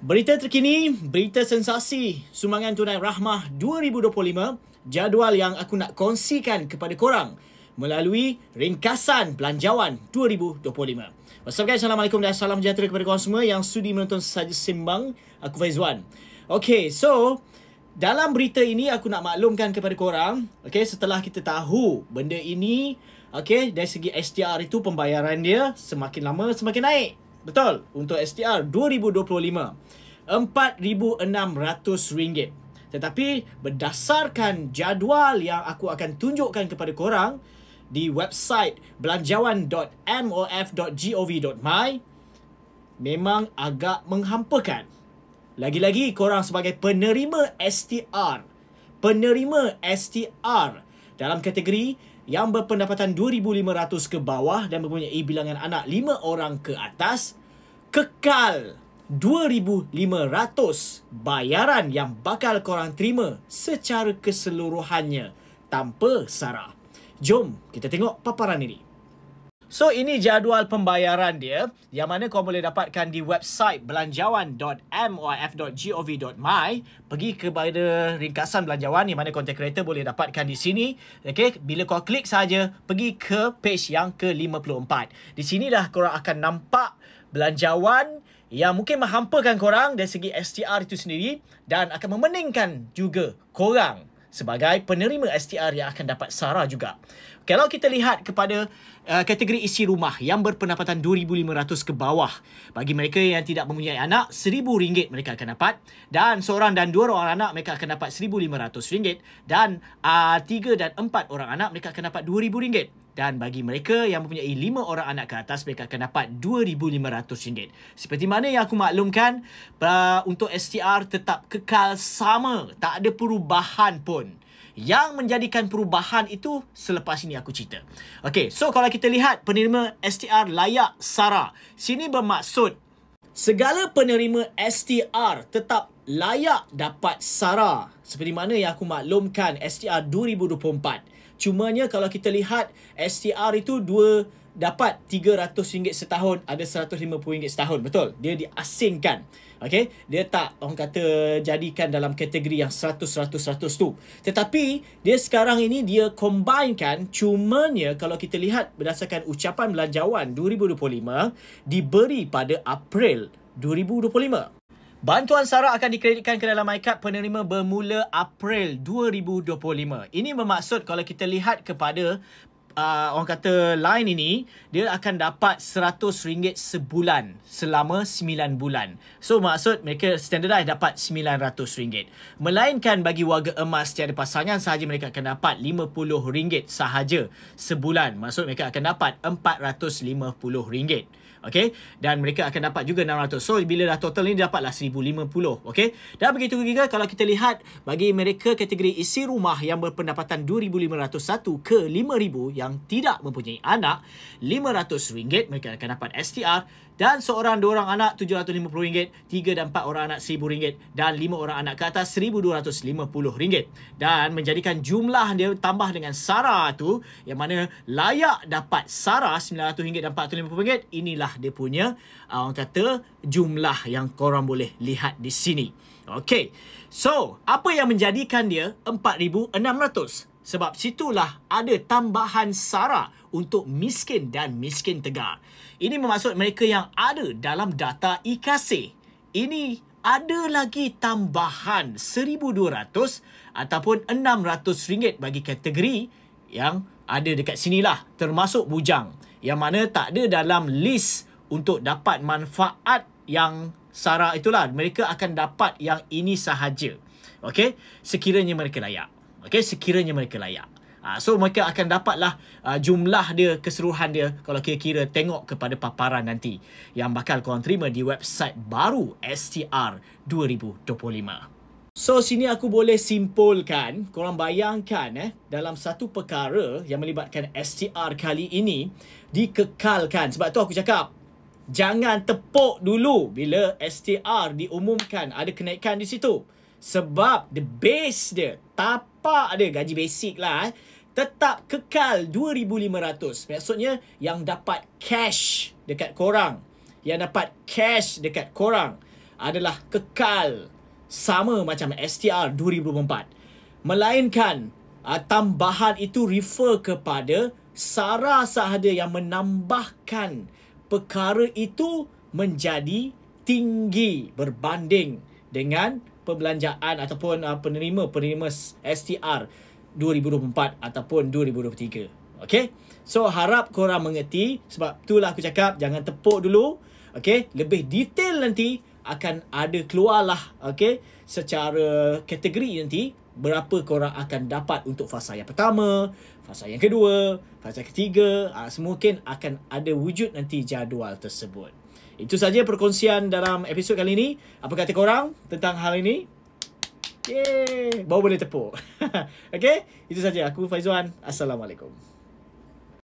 Berita terkini, berita sensasi, sumbangan tunai Rahmah 2025, jadual yang aku nak kongsikan kepada korang melalui ringkasan belanjawan 2025. What's up guys, Assalamualaikum dan salam sejahtera kepada korang semua yang sudi menonton Saja Sembang. Aku Faizwan. Okay, so dalam berita ini aku nak maklumkan kepada korang, okay, setelah kita tahu benda ini, okay, dari segi STR itu pembayaran dia semakin lama semakin naik. Betul, untuk STR 2025 RM4,600. Tetapi berdasarkan jadual yang aku akan tunjukkan kepada korang di website belanjawan.mof.gov.my, memang agak menghampakan. Lagi-lagi korang sebagai penerima STR dalam kategori yang berpendapatan 2,500 ke bawah dan mempunyai bilangan anak 5 orang ke atas, kekal 2,500 bayaran yang bakal korang terima secara keseluruhannya tanpa sara. Jom kita tengok paparan ini. So, ini jadual pembayaran dia yang mana korang boleh dapatkan di website belanjawan.mof.gov.my. Pergi kepada ringkasan belanjawan yang mana content creator boleh dapatkan di sini. Okay, bila korang klik saja, pergi ke page yang ke-54. Di sinilah korang akan nampak belanjawan yang mungkin menghampakan korang dari segi STR itu sendiri dan akan memeningkan juga korang sebagai penerima STR yang akan dapat sara juga. Kalau kita lihat kepada kategori isi rumah yang berpendapatan 2,500 ke bawah, bagi mereka yang tidak mempunyai anak, RM1,000 mereka akan dapat, dan seorang dan dua orang anak mereka akan dapat RM1,500, dan 3 dan 4 orang anak mereka akan dapat RM2,000. Dan bagi mereka yang mempunyai 5 orang anak ke atas, mereka akan dapat RM2,500. Seperti mana yang aku maklumkan, untuk STR tetap kekal sama, tak ada perubahan pun. Yang menjadikan perubahan itu selepas ini aku cerita. Okey, so kalau kita lihat penerima STR layak sara, sini bermaksud segala penerima STR tetap layak dapat sara. Seperti mana yang aku maklumkan STR 2024. Cumanya kalau kita lihat STR itu dapat RM300 setahun, ada RM150 setahun. Betul, dia diasingkan. Okay, dia tak orang kata jadikan dalam kategori yang 100 tu. Tetapi dia sekarang ini dia combinekan. Cumanya kalau kita lihat berdasarkan ucapan belanjawan 2025 diberi pada April 2025. Bantuan sara akan dikreditkan ke dalam MyCard penerima bermula April 2025. Ini bermaksud kalau kita lihat kepada orang kata line ini, dia akan dapat RM100 sebulan selama 9 bulan. So maksud mereka standardized dapat RM900. Melainkan bagi warga emas tiada pasangan sahaja, mereka akan dapat RM50 sahaja sebulan. Maksud mereka akan dapat RM450. Okay, dan mereka akan dapat juga 600. So bila dah total ni dapatlah 1,050. Okay, dan begitu juga kalau kita lihat bagi mereka kategori isi rumah yang berpendapatan 2,501 ke 5,000 yang tidak mempunyai anak, RM500 mereka akan dapat STR, dan seorang dua orang anak RM750, 3 dan 4 orang anak RM1,000, dan 5 orang anak ke atas RM1,250. Dan menjadikan jumlah dia tambah dengan sara tu, yang mana layak dapat sara RM900 dan RM450. Inilah dia punya orang kata jumlah yang korang boleh lihat di sini. Okay, so apa yang menjadikan dia RM4,600? Sebab situlah ada tambahan sara untuk miskin dan miskin tegar. Ini bermaksud mereka yang ada dalam data IKASE. Ini ada lagi tambahan RM1,200 ataupun RM600 bagi kategori yang ada dekat sinilah, termasuk bujang, yang mana tak ada dalam list untuk dapat manfaat yang sara itulah. Mereka akan dapat yang ini sahaja. Okey, sekiranya mereka layak. Okey, sekiranya mereka layak. So mereka akan dapatlah jumlah dia, keseluruhan dia, kalau kira-kira tengok kepada paparan nanti yang bakal korang terima di website baru STR 2025. So sini aku boleh simpulkan, korang bayangkan dalam satu perkara yang melibatkan STR kali ini dikekalkan. Sebab tu aku cakap, jangan tepuk dulu bila STR diumumkan ada kenaikan di situ. Sebab the base dia, tapak dia, gaji basic lah, tetap kekal 2,500. Maksudnya yang dapat cash dekat korang, yang dapat cash dekat korang adalah kekal sama macam STR 2024. Melainkan tambahan itu refer kepada SARA sahaja yang menambahkan perkara itu menjadi tinggi berbanding dengan perbelanjaan ataupun penerima STR 2024 ataupun 2023. Okay? So harap korang mengerti, sebab itulah aku cakap jangan tepuk dulu. Okay? Lebih detail nanti akan ada keluarlah, okay, secara kategori nanti berapa korang akan dapat untuk fasa yang pertama, fasa yang kedua, fasa ketiga. Semungkin akan ada wujud nanti jadual tersebut. Itu saja perkongsian dalam episod kali ini. Apa kata korang tentang hal ini? Yeay, baru boleh tepuk. Okay, itu saja. Aku Faizuan. Assalamualaikum.